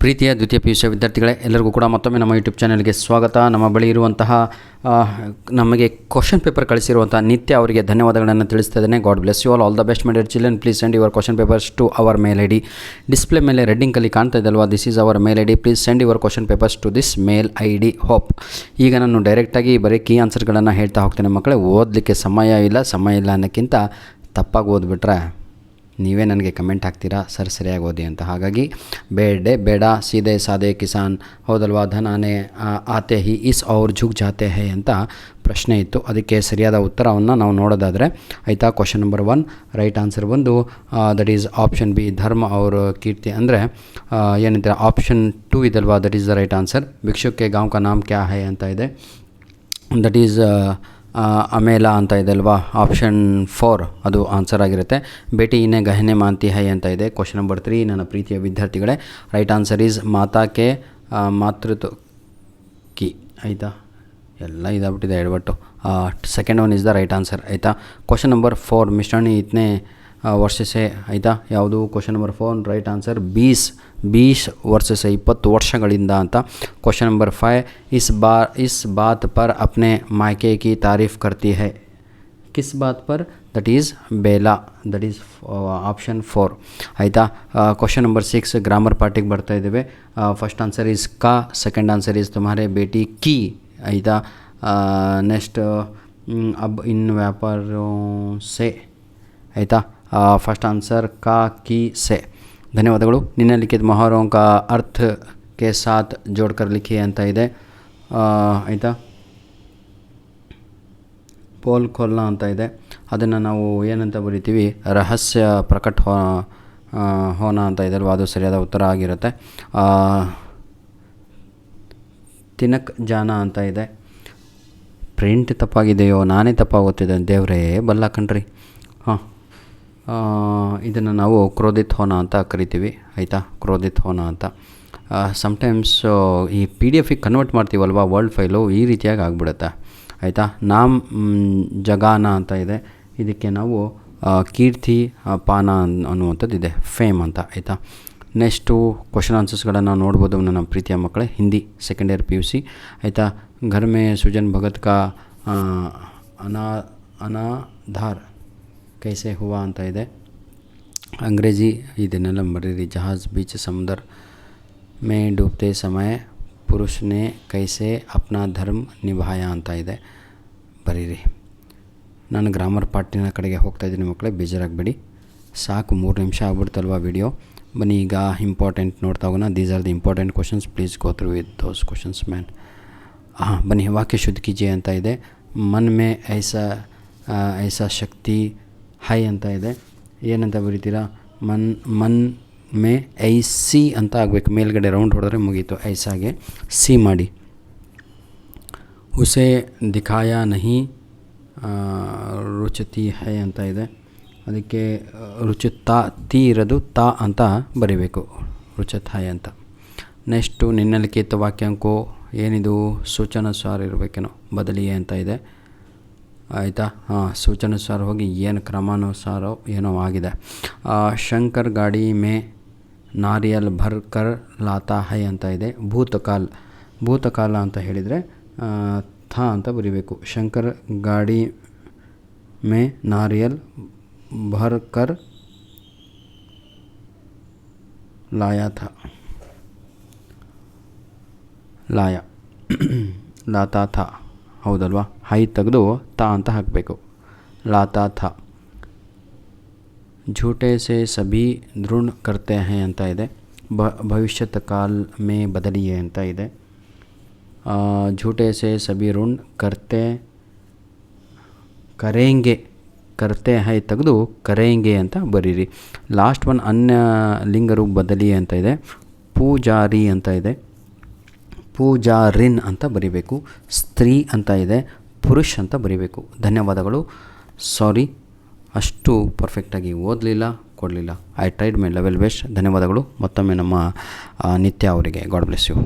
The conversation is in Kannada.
ಪ್ರೀತಿಯ ದ್ವಿತೀಯ PUC ವಿದ್ಯಾರ್ಥಿಗಳೇ, ಎಲ್ಲರಿಗೂ ಕೂಡ ಮತ್ತೊಮ್ಮೆ ನಮ್ಮ ಯೂಟ್ಯೂಬ್ ಚಾನಲ್ಗೆ ಸ್ವಾಗತ. ನಮ್ಮ ಬಳಿ ಇರುವಂತಹ ನಮಗೆ ಕ್ವಶನ್ ಪೇಪರ್ ಕಳಿಸಿರುವಂಥ ನಿತ್ಯ ಅವರಿಗೆ ಧನ್ಯವಾದಗಳನ್ನು ತಿಳಿಸ್ತಾ ಇದ್ದೇನೆ. God bless you all the best my dear children. Please send your question papers to our mail I D. Display ಮೇಲೆ ರೆಡ್ಡಿಂಗಲ್ಲಿ ಕಾಣ್ತಾ ಇದಲ್ವಾ, this is our mail I D. Please send your question papers to this mail I D. Hope. ಈಗ ನಾನು ಡೈರೆಕ್ಟಾಗಿ ಬರೀ ಕೀ ಆನ್ಸರ್ಗಳನ್ನು ಹೇಳ್ತಾ ಹೋಗ್ತೇನೆ ಮಕ್ಕಳೇ. ಓದಲಿಕ್ಕೆ ಸಮಯ ಇಲ್ಲ ಅನ್ನೋಕ್ಕಿಂತ ತಪ್ಪಾಗಿ ಓದ್ಬಿಟ್ರೆ ನೀವೇ ನನಗೆ ಕಮೆಂಟ್ ಹಾಕ್ತೀರಾ ಸರಿಯಾಗಿ ಓದಿ ಅಂತ. ಹಾಗಾಗಿ ಬೇಡ ಸೀದೆ ಸಾದೆ ಕಿಸಾನ್ ಹೌದಲ್ವಾ, ಧನಾನೆ ಆತೆ ಹಿ ಇಸ್ ಅವ್ರ ಝುಕ್ ಜಾತೆ ಹೇ ಅಂತ ಪ್ರಶ್ನೆ ಇತ್ತು. ಅದಕ್ಕೆ ಸರಿಯಾದ ಉತ್ತರವನ್ನು ನಾವು ನೋಡೋದಾದರೆ ಆಯಿತಾ. ಕ್ವಶನ್ ನಂಬರ್ 1 ರೈಟ್ ಆನ್ಸರ್ ಬಂದು ದಟ್ ಈಸ್ ಆಪ್ಷನ್ ಬಿ, ಧರ್ಮ ಅವ್ರ ಕೀರ್ತಿ. ಅಂದರೆ ಏನಂತಾರೆ, ಆಪ್ಷನ್ 2 ಇದಲ್ವಾ, that is the right answer. ಭಿಕ್ಷುಕ್ಕೆ ಗಾಂವ್ ಕಾ ನಾಮ್ ಕ್ಯಾ ಹೈ ಅಂತ ಇದೆ, ದಟ್ ಈಸ್ ಅಮೇಲಾ ಅಂತ ಇದೆ ಅಲ್ವಾ. ಆಪ್ಷನ್ 4 ಅದು ಆನ್ಸರ್ ಆಗಿರುತ್ತೆ. ಬೇಟಿ ಇನ್ನೇ ಗಹನೆ ಮಾಂತಿ ಹೈ ಅಂತ ಇದೆ. ಕ್ವಶನ್ ನಂಬರ್ 3 ನನ್ನ ಪ್ರೀತಿಯ ವಿದ್ಯಾರ್ಥಿಗಳೇ, ರೈಟ್ ಆನ್ಸರ್ ಈಸ್ ಮಾತಾಕೆ ಮಾತೃತ್ವ ಕಿ ಆಯಿತಾ. ಎಲ್ಲ ಇದಾಗ್ಬಿಟ್ಟಿದೆ ಎಡವಟ್ಟು. Second one is the right answer ಆಯಿತಾ. ಕ್ವಶನ್ ನಂಬರ್ 4 ಮಿಶ್ರಣಿ ಇತನೆ ವರ್ಷಸೆ ಆಯಿತಾ. ಯಾವುದು ಕ್ವಶನ್ ನಂಬರ್ 4 ರೈಟ್ ಆನ್ಸರ್ 20 ವರ್ಷಸೆ 20 ವರ್ಷಗಳಿಂದ ಅಂತ. ಕ್ವಶನ್ ನಂಬರ್ 5 इस बात पर अपने मायके की तारीफ़ करती है, किस बात पर, that is Bela, that is option 4 ಆಯಿತಾ. ಕ್ವಶನ್ ನಂಬರ್ 6 ಗ್ರಾಮರ್ ಪಾರ್ಟಿಗೆ ಬರ್ತಾ ಇದ್ದೇವೆ. ಫಸ್ಟ್ ಆನ್ಸರ್ ಈಸ್ ಕಾ, ಸೆಕೆಂಡ್ ಆನ್ಸರ್ ಈಸ್ ತುಮಾರೆ ಬೇಟಿ ಕಿ ಆಯಿತಾ. ನೆಕ್ಸ್ಟ್ ಅಬ್ ಇನ್ ವ್ಯಾಪಾರ ಸೆ ಆಯಿತಾ. फर्स्ट आंसर का की से. ಧನ್ಯವಾದಗಳು. ನಿನ್ನೆ ಲಿಖಿತ ಮೊಹರೋं का अर्थ के साथ जोड़कर लिखिए ಅಂತ ಇದೆ ಆಯಿತಾ. ಪೋಲ್ ಖೋಲ್ನಾ ಅಂತ ಇದೆ, ಅದನ್ನು ನಾವು ಏನಂತ ಬರಿತೀವಿ, ರಹಸ್ಯ ಪ್ರಕಟ ಹೋನ ಅಂತ ಇದೆ ಅಲ್ವಾ, ಅದು ಸರಿಯಾದ ಉತ್ತರ ಆಗಿರುತ್ತೆ. ತಿನಕ್ ಜಾನ ಅಂತ ಇದೆ. ಪ್ರಿಂಟ್ ತಪ್ಪಾಗಿದೆಯೋ ನಾನೇ ತಪ್ಪಾಗುತ್ತಿದ್ದೆ, ದೇವರೇ ಬಲ್ಲ ಕಣ್ರಿ. ಇದನ್ನು ನಾವು ಕ್ರೋಧಿತ್ ಹೋನ ಅಂತ ಕರಿತೀವಿ ಆಯಿತಾ, ಕ್ರೋಧಿತ್ ಹೋನ ಅಂತ. ಸಮ್ಟೈಮ್ಸ್ ಈ PDF ಕನ್ವರ್ಟ್ ಮಾಡ್ತೀವಲ್ವ ವರ್ಲ್ಡ್ ಫೈಲು, ಈ ರೀತಿಯಾಗಿ ಆಗಿಬಿಡುತ್ತೆ ಆಯಿತಾ. ನಾಮ್ ಜಗಾನ ಅಂತ ಇದೆ, ಇದಕ್ಕೆ ನಾವು ಕೀರ್ತಿ ಪಾನ ಅನ್ನುವಂಥದ್ದು ಇದೆ, ಫೇಮ್ ಅಂತ ಆಯಿತಾ. ನೆಕ್ಸ್ಟು ಕ್ವಶನ್ ಆನ್ಸರ್ಸ್ಗಳನ್ನು ನೋಡ್ಬೋದು ನನ್ನ ಪ್ರೀತಿಯ ಮಕ್ಕಳೇ. ಹಿಂದಿ ಸೆಕೆಂಡ್ ಇಯರ್ PUC ಆಯಿತಾ. ಘರ್ ಮೇ ಸುಜನ್ ಭಗತ್ ಕಾ ಅನಾಧಾರ್ ಕೈಸೆ ಹುವಾ ಅಂತ ಇದೆ. ಅಂಗ್ರೇಜಿ ಇದನ್ನೆಲ್ಲ ಬರೀರಿ. ಜಹಾಜ್ ಬೀಚ್ ಸಮುದ್ರ ಮೇ ಡೂಬ್ತೆ ಸಮಯ ಪುರುಷನೇ ಕೈಸೆ ಅಪ್ನಾ ಧರ್ಮ ನಿಭಾಯ ಅಂತ ಇದೆ, ಬರೀರಿ. ನಾನು ಗ್ರಾಮರ್ ಪಾರ್ಟಿನ ಕಡೆಗೆ ಹೋಗ್ತಾಯಿದ್ದೀನಿ ಮಕ್ಕಳೇ, ಬೇಜಾರಾಗಬೇಡಿ. ಸಾಕು 3 ನಿಮಿಷ ಆಗ್ಬಿಡ್ತಲ್ವ ವಿಡಿಯೋ. ಬನ್ನಿ ಈಗ ಇಂಪಾರ್ಟೆಂಟ್ ನೋಡ್ತಾ ಹೋಗೋಣ. These are the important questions, please go through with those questions man. ಬನ್ನಿ. ವಾಕ್ಯ ಶುದ್ಧ ಕೀಜಿಯೆ ಅಂತ ಇದೆ. ಮನ್ ಮೇ ಐಸಾ ಶಕ್ತಿ ಹೈ ಅಂತ ಇದೆ, ಏನಂತ ಬರೀತೀರಾ, ಮನ್ ಮೇ ಐಸಿ ಅಂತ ಆಗಬೇಕು. ಮೇಲ್ಗಡೆ ರೌಂಡ್ ಹೊಡೆದ್ರೆ ಮುಗೀತು, ಐಸಾಗೆ ಸಿ ಮಾಡಿ. ಉಸೆ ದಿಖಾಯ ನಹಿ ರುಚತಿ ಹೈ ಅಂತ ಇದೆ, ಅದಕ್ಕೆ ರುಚುತ್ತಾ ತಿ ಇರೋದು ತಾ ಅಂತ ಬರೀಬೇಕು, ರುಚತ್ ಹೈ ಅಂತ. ನೆಕ್ಸ್ಟು ನಿನ್ನಲಿಖಿತ ವಾಕ್ಯಾಂಕು ಏನಿದು, ಸೂಚನಾನುಸಾರ ಇರಬೇಕೇನೋ, ಬದಲಿಯೇ ಅಂತ ಇದೆ ಆಯಿತಾ. ಸೂಚನಾನುಸಾರ ಹೋಗಿ ಏನು ಕ್ರಮಾನುಸಾರ ಏನೋ ಆಗಿದೆ. ಶಂಕರ್ ಗಾಡಿ ಮೇ ನಾರಿಯಲ್ ಭರ್ ಕರ್ ಲಾತಾ ಹೈ ಅಂತ ಇದೆ. ಭೂತಕಾಲ ಅಂತ ಹೇಳಿದರೆ ಥಾ ಅಂತ ಬರೀಬೇಕು. ಶಂಕರ್ ಗಾಡಿ ಮೇ ನಾರಿಯಲ್ ಭರ್ ಕರ್ ಲಾಯಾ ಥಾ, ಲಾಯ ಲಾತಾ ಥಾ ಹೌದಲ್ವಾ. ಹೈ ತೆಗೆದು ತಾ ಅಂತ ಹಾಕಬೇಕು, ಲಾತಾ ಥಾ. ಝೂಟೆ ಸೆ ಸಭಿ ದೃಢ ಕರ್ತೆ ಹೈ ಅಂತ ಇದೆ. ಭವಿಷ್ಯತ್ ಕಾಲ್ ಮೇ ಬದಲಿಯೇ ಅಂತ ಇದೆ. ಝೂಟೆ ಸೆ ಸಭಿ ಋಣ್ ಕರೇಂಗೆ ಕರ್ತೆ ಹೈ ತೆಗೆದು ಕರೇಂಗೆ ಅಂತ ಬರೀರಿ. ಲಾಸ್ಟ್ ಒನ್ ಅನ್ಯ ಲಿಂಗರು ಬದಲಿಯೇ ಅಂತ ಇದೆ. ಪೂಜಾರಿ ಅಂತ ಇದೆ, ಪೂಜಾರಿನ್ ಅಂತ ಬರಿಬೇಕು. ಸ್ತ್ರೀ ಅಂತ ಇದೆ, ಪುರುಷ್ ಅಂತ ಬರಿಬೇಕು. ಧನ್ಯವಾದಗಳು. ಸಾರಿ ಅಷ್ಟು ಪರ್ಫೆಕ್ಟಾಗಿ ಓದಲಿಲ್ಲ, ಕೊಡಲಿಲ್ಲ. I tried my level best. ಧನ್ಯವಾದಗಳು ಮತ್ತೊಮ್ಮೆ ನಮ್ಮ ನಿತ್ಯ ಅವರಿಗೆ. God bless you.